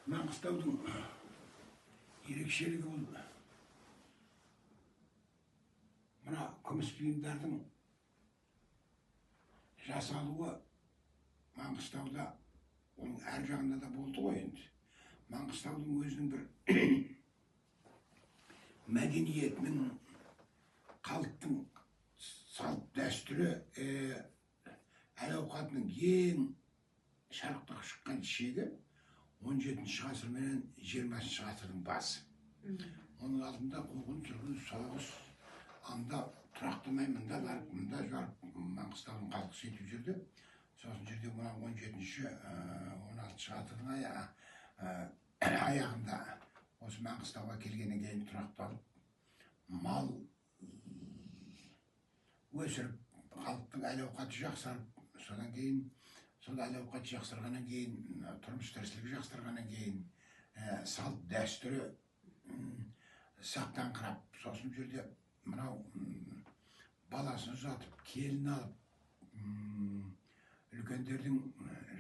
Маңғыстаудың ерекшелігі бұл мына күміс бұйымдардың жасалуы Маңғыстауда оның әр жағында да болды ғой енді. Маңғыстаудың өзінің бір мәдениетінің, халықтың салт дәстүрі, әл-ауқатының ең шарықтап шыққан шегі 17-ші ғасыр менен 20-ші ғасырдың басы. Оның алдында қуғын-сүргін, соғыс, анда тұрақтамай мында барып, мында жарып Маңғыстаудың халқы сөйтіп жүрді. Сосын жерде мына 17-ші, 16-ші ғасырдың аяғында осы Маңғыстауға келгеннен кейін тұрақталып, мал өсіріп, халықтың әл-ауқаты жақсарып, содан кейін сол әл-ауқат жақсарғаннан кейін, тұрмыс тіршілігі жақсарғаннан кейін, салт дәстүрі сақтаңқырап, сосын жерде мынау баласын ұзатып, келін алып, үлкендердің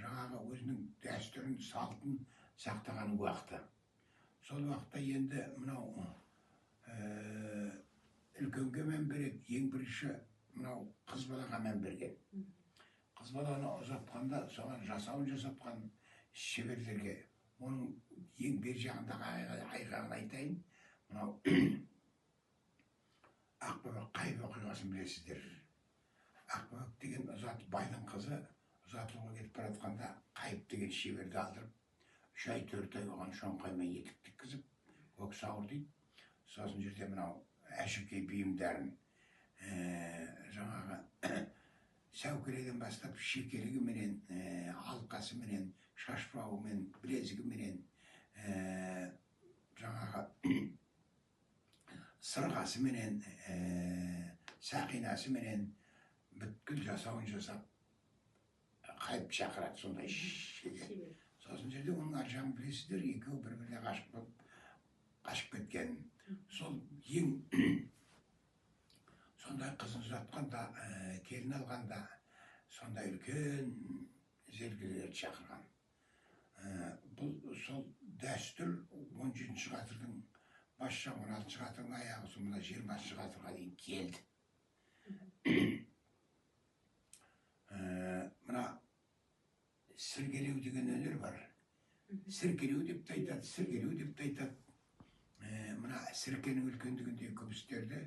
жаңағы өзінің дәстүрін, салтын сақтаған уақыты. Сол уақытта енді мынау үлкенге мән береді, ең бірінші мынау қыз балаға мән берген. Қыз баланы ұзатқанда соған жасауын жасатқан шеберлерге, оның ең бер жағындағы айғағын айтайын. Мынау Ақбөбек қайып оқиғасын білесіздер. Ақбөбек деген байдың қызы ұзатылуға кетіп бара жатқанда қайып деген шеберді алдырып, 3 ай 4 ай оған шоңқаймен етік тіккізіп, көк сауыр дейді. Сосын жерде мынау әшекей бұйымдарын жаңағы сәукеледен бастап шекелігі менен, алқасы менен, шашбауы мен, білезігі менен, жаңағы сырғасы менен, сақинасы менен бүткіл жасауын жасап, қайып шақырады сондай шебер. Сосын жерде оның ар жағын білесіздер, екеуі бір-біріне ғашық болып қашып кеткен. Сол ең сондай қызын ұзатқанда, келін алғанда, сондай үлкен зергерлерді шақырған. Бұл сол дәстүр 17-ші ғасырдың бас жағы, 16-ші ғасырдың аяғы, сонда 20-ші ғасырға дейін келді. Мына сіркелеу деген өнер бар. Сіркелеу деп те айтады, сіркелеу деп те айтады. Мына сіркенің үлкендігіндегі күмістерді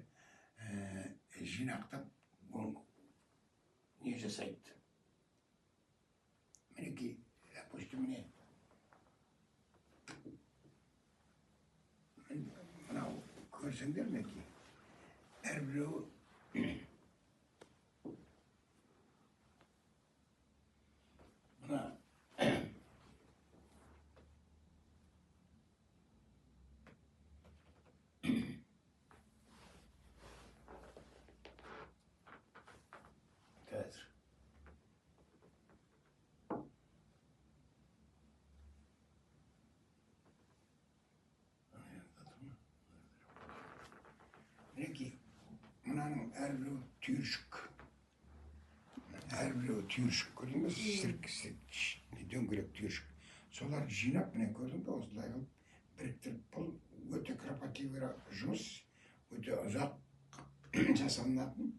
жинақтап не жасайды. Мінекей, пошты міне. Мынау көрсеңдер мінекей. Әрбіреуі мына мінекей, мынаның әрбіреуі түйіршік. Әрбіреуі түйіршік, көрдің бе? Дөңгелек түйіршік. Соларды жинап, міне көрдің бе, осылай қылып біріктіріп, бұл өте кропотливый жұмыс, өте ұзақ жасалынатын.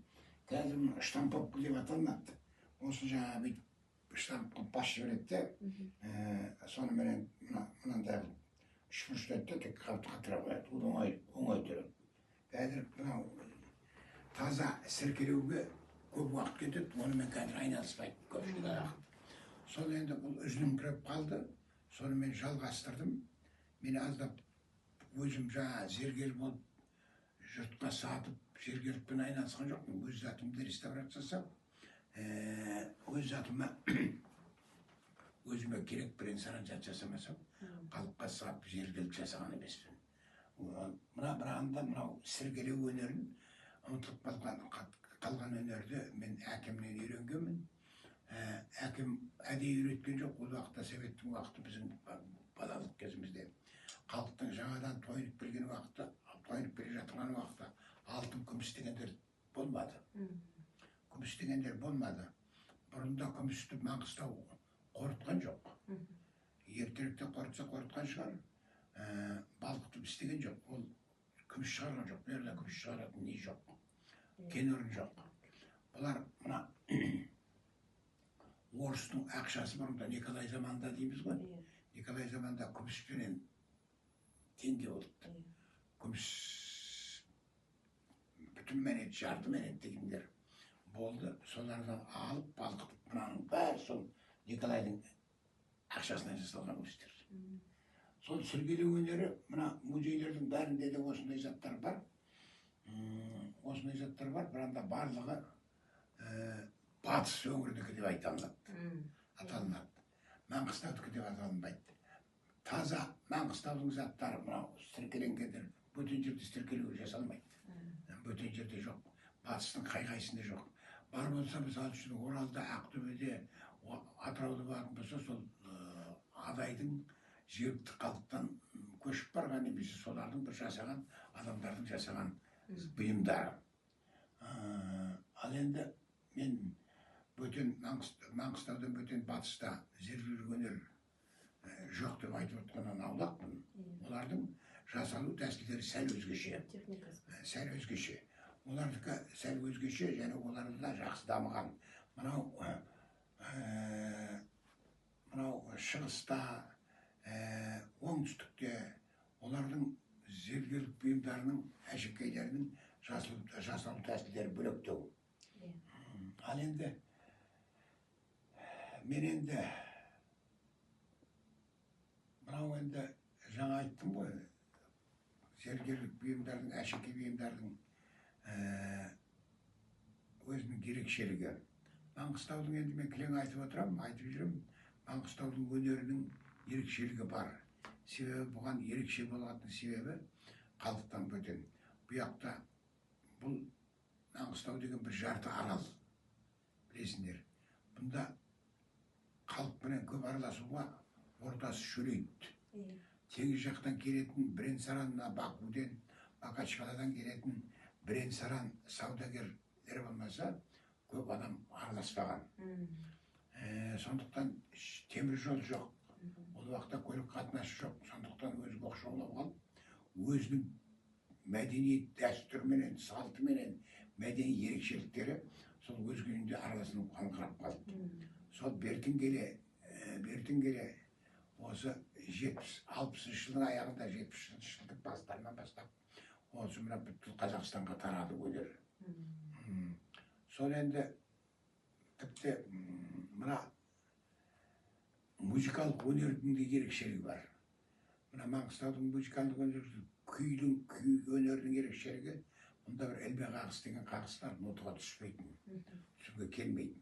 Қазір штамповка деп аталынады. Осы жаңа бүйтіп штамп қылып басып жібереді де, сонымен мынандай қылып үшбұрыштайды да, тек қатыра қояды. Ол оңай түрі. Қазір мынау таза сіркелеуге көп уақыт кетеді, онымен қазір айналыспайды көпшілік аяқ. Сол енді бұл үзіліңкіреп қалды, сонымен жалғастырдым. Мен аздап өзім жаңа зергер болып, жұртқа сатып, зергерлікпен айналысқан жоқпын. Өз затымды реставрация жасап, өз затыма өзіме керек бірен саран зат жасамасам, қалыпқа сап зергерлік жасаған емеспін. Мына мынау сіркелеу өнерін, ұмытылып қалған өнерді мен әкемнен үйренгенмін. Әкем әдейі үйреткен жоқ, ол уақытта советтің уақыты біздің балалық кезімізде. Халықтың жаңадан тойынып келген уақытта, тойынып келе жатқан уақытта алтын күміс дегендер болмады. Күміс дегендер болмады. Бұрында күмісті Маңғыстау қорытқан жоқ. Ертеректе қорытса қорытса қорытқан шығар. Балқытып істеген жоқ. Ол күміс шығарған жоқ. Бұл жерде күміс шығаратын не жоқ. Кен орын жоқ. Бұлар мына орыстың ақшасы бұрында Николай заманында дейміз ғой. Николай заманында күміспенен теңге болды. Күміс бүтін менет, жарты менет дегендер болды. Солардан алып, балқытып, мынаның бәрі сол Николайдың ақшасынан жасалған күмістер. Сол сіргелеу өнері, мына музейлердің бәрінде де осындай заттар бар. Осындай заттар бар, біранда барлығы батыс өңірдікі деп аталынады. Маңғыстаудікі деп аталынбайды. Таза Маңғыстаудың заттары, мынау сіркеленгендер, бөтен жерде сіркелеу жасалмайды. Бөтен жерде жоқ, батыстың қай-қайсында жоқ. Бар болса, мысалы үшін Оралда, Ақтөбеде, Атырауда барған болса, сол Адайдың жергілікті халықтан көшіп барған немесе солардың бір жасаған, адамдардың жасаған бұйымдары. Ал енді мен бөтен Маңғыстаудан бөтен батыста зергерлік өнер жоқ деп айтып отқаннан аулақпын. Олардың жасалу тәсілдері сәл өзгеше. Сәл өзгеше. Олардікі сәл өзгеше, және оларды да жақсы дамыған. Мынау шығыста, оңтүстікте олардың зергерлік бұйымдарының, әшекейлерінің жасалу тәсілдері бөлектеу. Ал енді мен енді мынау енді жаңа айттым ғой, зергерлік бұйымдардың, әшекей бұйымдардың өзінің ерекшелігі. Маңғыстаудың енді мен кілең айтып отырамын, айтып жүремін, Маңғыстаудың өнерінің ерекшелігі бар. Себебі бұған ерекше болатын себебі халықтан бөтен. Бұяқта бұл Маңғыстау деген бір жарты арал, білесіңдер. Бұнда халықпенен көп араласуға ортасы шөлейді. Теңіз жақтан келетін бірен-саран, Бакуден, Макачкаладан келетін бірен-саран саудагерлер болмаса, көп адам араласпаған. Сондықтан темір жол жоқ. Ол уақытта көлік қатынасы жоқ. Сондықтан өзі оқшаулап алып, өзінің мәдени дәстүрменен, салтыменен, мәдени ерекшеліктері сол өз күнінде араласынып қаңқырап қалды. Сол бертін келе осы 60 жылдың аяғында, 70 жылдың бастарынан бастап, осы мына бүткіл Қазақстанға тарады өнер. Сол енді тіпті мына музыкалық өнердің де ерекшелігі бар. Мына Маңғыстаудың музыкалық күй өнерінің ерекшелігі, мұнда бір әлбе қағыс деген қағыс бар, нотаға түспейтін, түсуге келмейтін.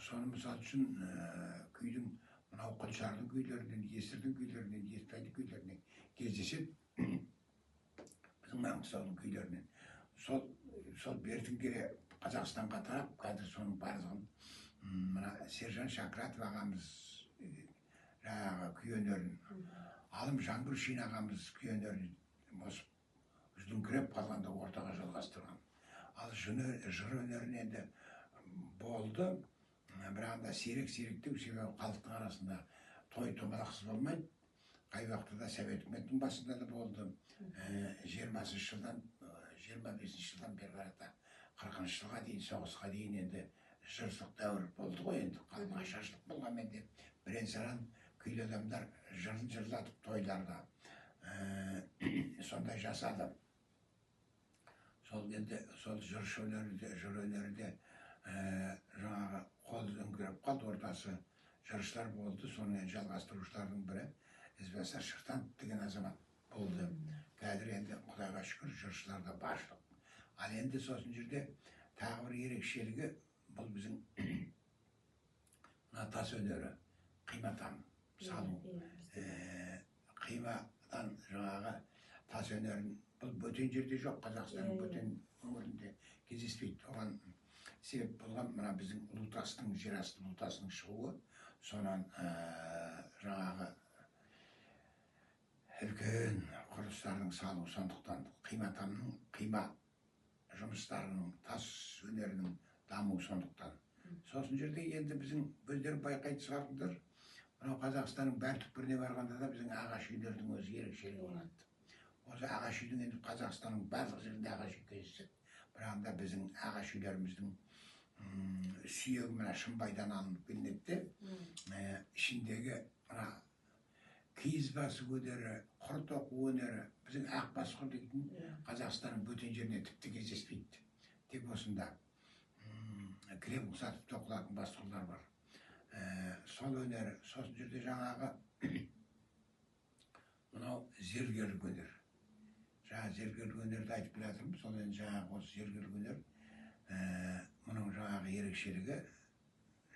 Соны мысал үшін күйдің, мынау Құлшардың күйлерінен, Есірдің күйлерінен, Естайдың күйлерінен кездеседі, біздің Маңғыстаудың күйлерінен. Сол бертін келе Қазақстанға тарап, қазір соның барызығын мына Сержан Шакратов ағамыз күй өнерін, Алым Жаңбыршин ағамыз күй өнерін үзіліңкіреп қалғанда ортаға жалғастырған. Ал жыр өнерін енді болды, бірағында сирек-сиректеу, себебі халықтың арасында той-томалақсыз болмайды. Қай уақытта Совет үкіметінің басында да болды. 20-шы жылдан, 25-ші жылдан бері қарата 40-шы жылға дейін, соғысқа дейін енді жырсық дәуір болды ғой енді. Қалың ашаршылық болғанмен де бірен-саран күйлі адамдар жырын жырлатып тойларда сондай жасады. Сол енді сол жыр өнері де жаңағы қол өңгеріп қалды, ортасы жыршылар болды. Соны жалғастырушылардың бірі Ізбасар Шыртанов деген азамат болды. Қазір енді Құдайға шүкір жыршыларда баршылық. Ал енді сосын жерде тағы бір ерекшелігі бұл біздің тас өнері, қиматан салу. Қимадан жаңағы тас өнерін бұл бөтен жерде жоқ, Қазақстанның бөтен өңірінде кездеспейді. Оған себеп болған мына біздің Ұлытастың, жерасты Ұлытастың шығуы, сонан жаңағы үлкен құрылыстардың салу. Сондықтан қиматанның, қима жұмыстарының, тас өнерінің дамуы сондықтан. Сосын жерде енді біздің өздері байқайды шығардыңдар, Мынау Қазақстанның бәр түкпіріне барғанда да біздің ағаш үйлердің өзі ерекшелігі болады. Осы ағаш үйдің енді Қазақстанның барлық жерінде ағаш үй кездеседі. Бірақ та біздің ағаш үйлеріміздің сүйегі мына шымбайдан алынып келінеді де, ішіндегі мына киіз басу өнері, құр тоқу өнері, біздің ақ басқұр дейтін Қазақстанның бөтен жеріне тіпті кездеспейді. Тек осында кілем ұқсатып тоқылатын басқұрлар бар. Сол өнері, сосын жерде жаңағы мынау зергерлік өнер. Жаңа зергерлік өнерді айтып келе жатырмыз. Сол енді жаңағы осы зергерлік өнер, мұның жаңағы ерекшелігі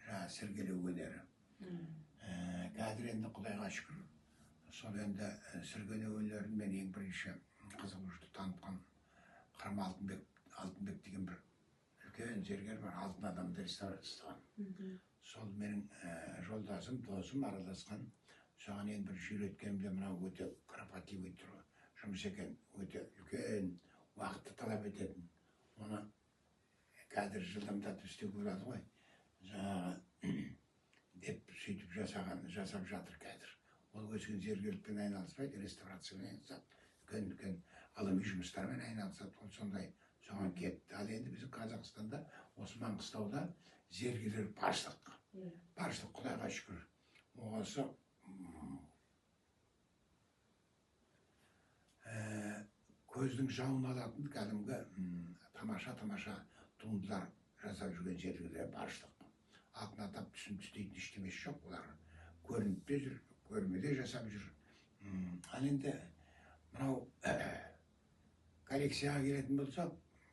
жаңа сіргелеу өнері. Қазір енді Құдайға шүкір, сол енді сіргелеу өнерін мен ең бірінші қызығушылықты танытқан Қырым Алтынбек деген бір үлкен зергер бар, алтын адамды реставрациялаған. Сол менің жолдасым, досым араласқан. Соған ең бірінші үйреткенімде мынау өте кропотивый жұмыс екен, өте үлкен уақытты талап ететін. Оны қазір жылдамдатып істеуге болады ғой. Жаңағы деп сөйтіп жасап жатыр қазір. Ол өзген зергерлікпен айналыспайды, реставрациямен айналысады, үлкен ғылыми жұмыстармен айналысады. Ол сондай соған кетті. Ал енді біздің Қазақстанда, осы Маңғыстауда зергерлер баршылық. Баршылық, Құдайға шүкір. Осы көздің жауын алатын кәдімгі тамаша туындылар жасап жүрген зергерлер баршылық. Атын атап түсінбейтін ештемесі жоқ. Олар көрініп те жүр, көрмеде жасап жүр. Ал енді мынау коллекцияға келетін болсақ,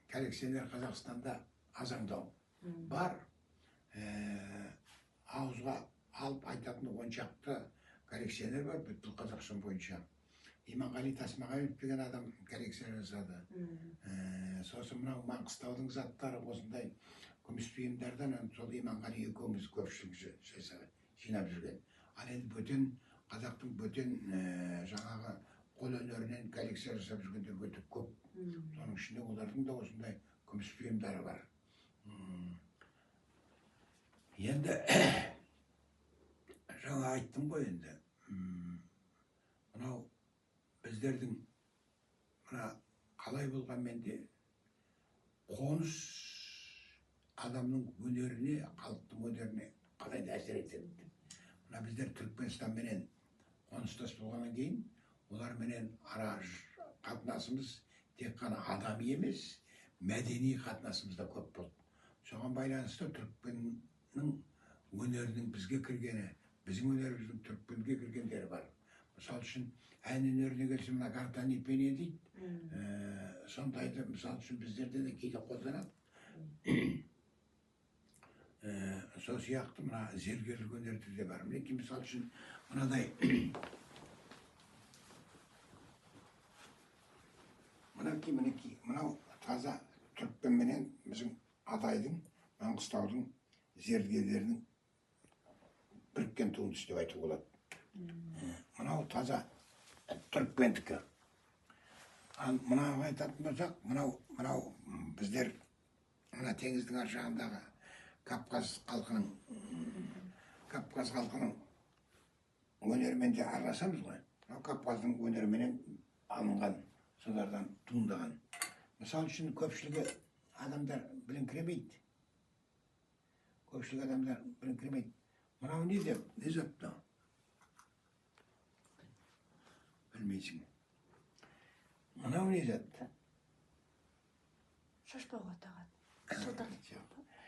коллекционер Қазақстанда азаңдау бар. Ауызға алып айтатын 10 шақты коллекционер бар бүткіл Қазақстан бойынша. Иманғали Тасмағамбетов деген адам коллекция жасады. Сосын мынау Маңғыстаудың заттары осындай күміс бұйымдардан сол Иманғали екеуміз көпшілік жинап жүрген. Ал енді бөтен қазақтың бөтен жаңағы қол өнерінен коллекция жасап жүргендер өте көп. Соның ішінде олардың да осындай күміс бұйымдары бар. Енді жаңа айттым ғой енді. Мынау біздердің қалай болғанмен де қоныс адамның өнеріне, халықтың өнеріне қалай әсер етеді. Мына біздер Түркменстанменен қоныстас болғаннан кейін, оларменен ара қатынасымыз тек қана адами емес, мәдени қатынасымыз да көп болды. Соған байланысты Түркменнің өнерінің бізге кіргені, біздің өнеріміздің Түркменге кіргендері бар. Мысал үшін, ән өнеріне келсе, мына гартани пение дейді. Сондайды, мысал үшін, біздерде де кейде қолданады. Сол сияқты мына зергерлік өнерде де бар. Мінекей, мысал үшін, мынадай мінекей, мынау таза Түркменменен біздің Атайдың, Маңғыстаудың зергерлерінің біріккен туындысы деп айтуға болады. Мынау таза Түркмендікі. Мынау айтатын болсақ, мынау біздер мына теңіздің ар жағындағы Кавказ халқының өнерімен де араласамыз ғой. Кавказдың өнеріменен алынған, солардан туындаған. Мысал үшін көпшілігі адамдар біліңкіремейді. Мынау не деп, не зат? Білмейсің. Мынау не зат? Шашпауға тағады.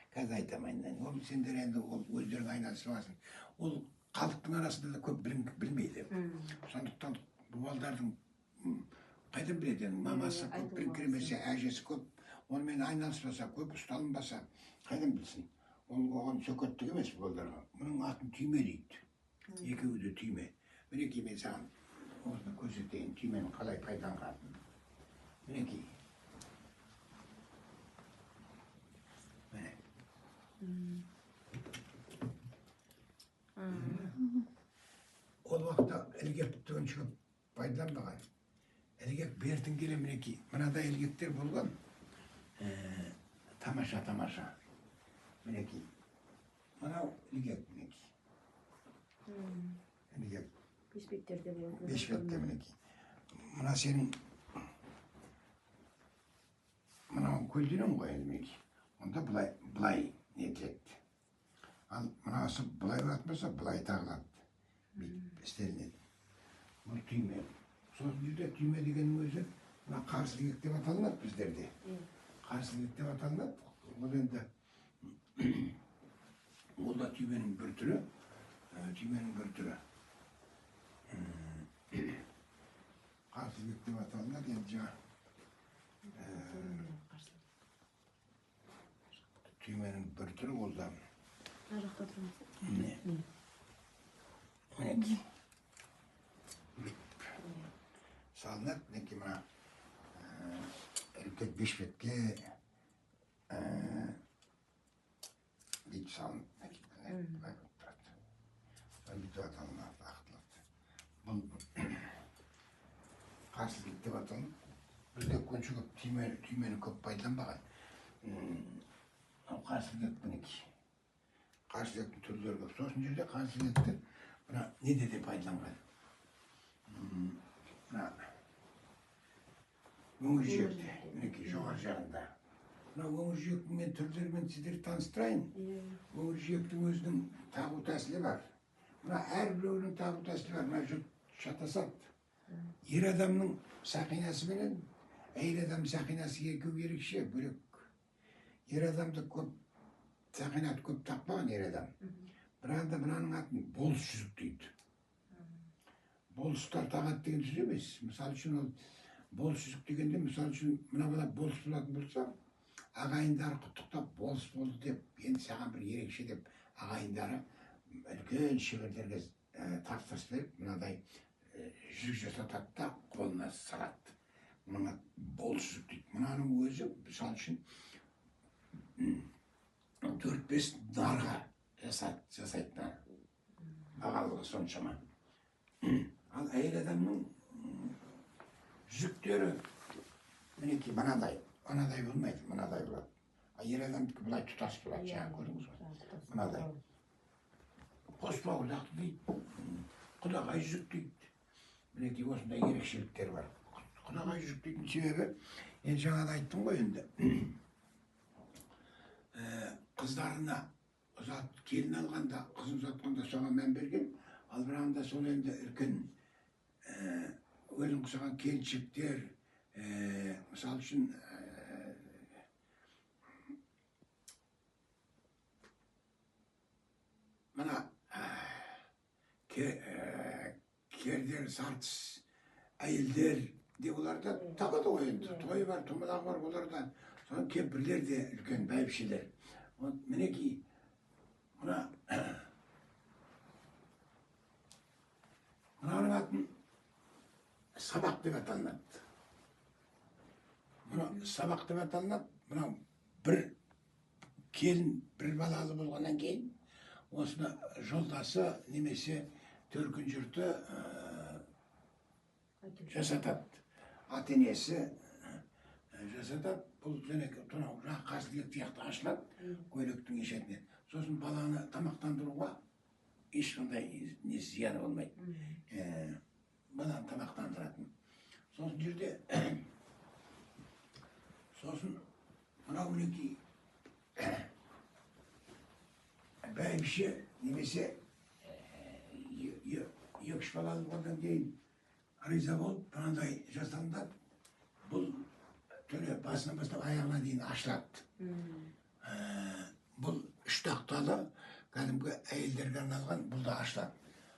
Қазір айтамайын. Ол сендер енді өздерің айналысып аласың. Ол халықтың арасында да көп білмейді. Сондықтан бұл балдардың қайдан біледі? Мамасы көп біліңкіремесе, әжесі көп, онымен айналыспаса, көп ұсталынбаса, қайдан білсін? Оған сөкеттік емес балдарға. Мұның атын түйме дейді. Екеуі де түйме. Мінекей, мен саған осыны көрсетейін, түйменің қалай пайдаланғанын. Мінекей. Міне. Ол уақытта ілгек түгін шығып пайдаланбаған. Ілгек бертін келе мінекей. Мынада ілгектер болған. Тамаша. Мінекей. Мынау ілгек мінекей. Mineke Beşbekтерде болот. Beşbek'te mineke. Mına senin mına kөлденең ғой енді mineke. Onda былай не етіледі. Ал мынасы былай баратын болса, былай тағылады. Істелінеді. Бұл түйме. Сосын жерде түйме дегеннің өзі мына қарсылық деп аталынады біздерде. Қарсылық деп аталынады. Ол енді ол да түйменің бір түрі. Түйменің бір түрі. Қарсылық деп аталынады. Енді жаңа түйменің бір түрі ол да Ажақта тұрмыз. не? Мінеки. Салынады. Мінеки мына үлкен бешбетке бүйтіп салынып былай болып тұрады. Бүйтіп аталынады, ақтылады. Бұл қарсылық деп аталынып, бізде көңші көп түймені көп пайдаланбаған. Қарсылық мінеки. Қарсылықтың түрлері көп. Сосын жерде қарсылықтар мына неде де пайдаланған. Мына өңір жиекте, мінеки жоғары жағында. Мына өңір жиектің түрлерімен сіздерді таныстырайын. Өңір жиектің өзінің табу тәсілі бар. Мына әрбіреуінің табу тәсілі бар. Мына жұрт шатасады. Ер адамның сақинасы менен әйел адам сақинасы екеуі ерекше, бөлек. Ер адамды көп сақинаты көп тақпаған ер адам. Бірақ та мынаның атын болыс жүзік дейді. Болыстар тағады деген сөз емес. Мысалы үшін ол болыс жүзік дегенде, мысалы үшін мына бала болыс болатын болса, ағайындары құттықтап болыс болды деп, енді саған бір ерекше деп ағайындары үлкен шеберлерге тапсырыс беріп, мынадай жүзік жасатады да қолына салады. Мына болыс жүзік дейді. Мынаның өзі, мысалы үшін 4-5 дарға жасайды. Бағалығы соншама. Ал әйел адамның жүзіктері мінеки мынадай болмайды, мынадай болады. Ер адамдікі былай тұтас болады, жаңа көрдіңіз ғой. Мынадай. Қос бауырдақты дейді, құдағай жүзік дейді. Мінеки осындай ерекшеліктер бар. Құдағай жүзік дейтін себебі, енді жаңада айттым ғой енді. Қыздарына келін алғанда, қызын ұзатқанда соған мән берген. Ал бірағында сол енді үлкен өзін құсаған келіншектер, мысал үшін мына кердер, сартыс әйелдер де оларда табады ғой енді. Тойы бар, томалағы бар олардан. Соған кемпірлер де үлкен бәйбішелер. Мінеки мынаның атын сабақ деп аталынады. Мына сабақ деп аталынады. Мына бір келін, бір балалы болғаннан кейін, осыны жолдасы немесе төркін жұрты жасатады. Ата-енесі жасатады. Бұл жаңа қарсылық тияқты ашылады, көйлектің ешетінен. Сосын баланы тамақтандыруға ешқандай зияны болмайды. Баланы тамақтандыратын. Сосын жерде, сосын мынау мінеки бәйбіше немесе 2-3 балалы болғаннан кейін риза болып, мынандай жасалынады. Бұл түрі басынан бастап аяғына дейін ашылады. Бұл 3 тақталы кәдімгі әйелдерге арналған, бұл да ашылады.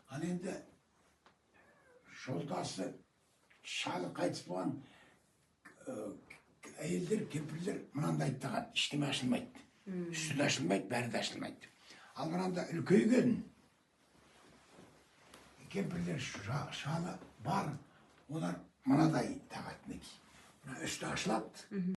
Ал енді жолдасы шалы қайтыс болған әйелдер, кемпірлер мынандай тағады, ештеме ашылмайды. Үсті де ашылмайды, бәрі де ашылмайды. Ал мынанда үлкейген кемпірлер шалы бар, олар мынадай тағады. Үсті ашылады.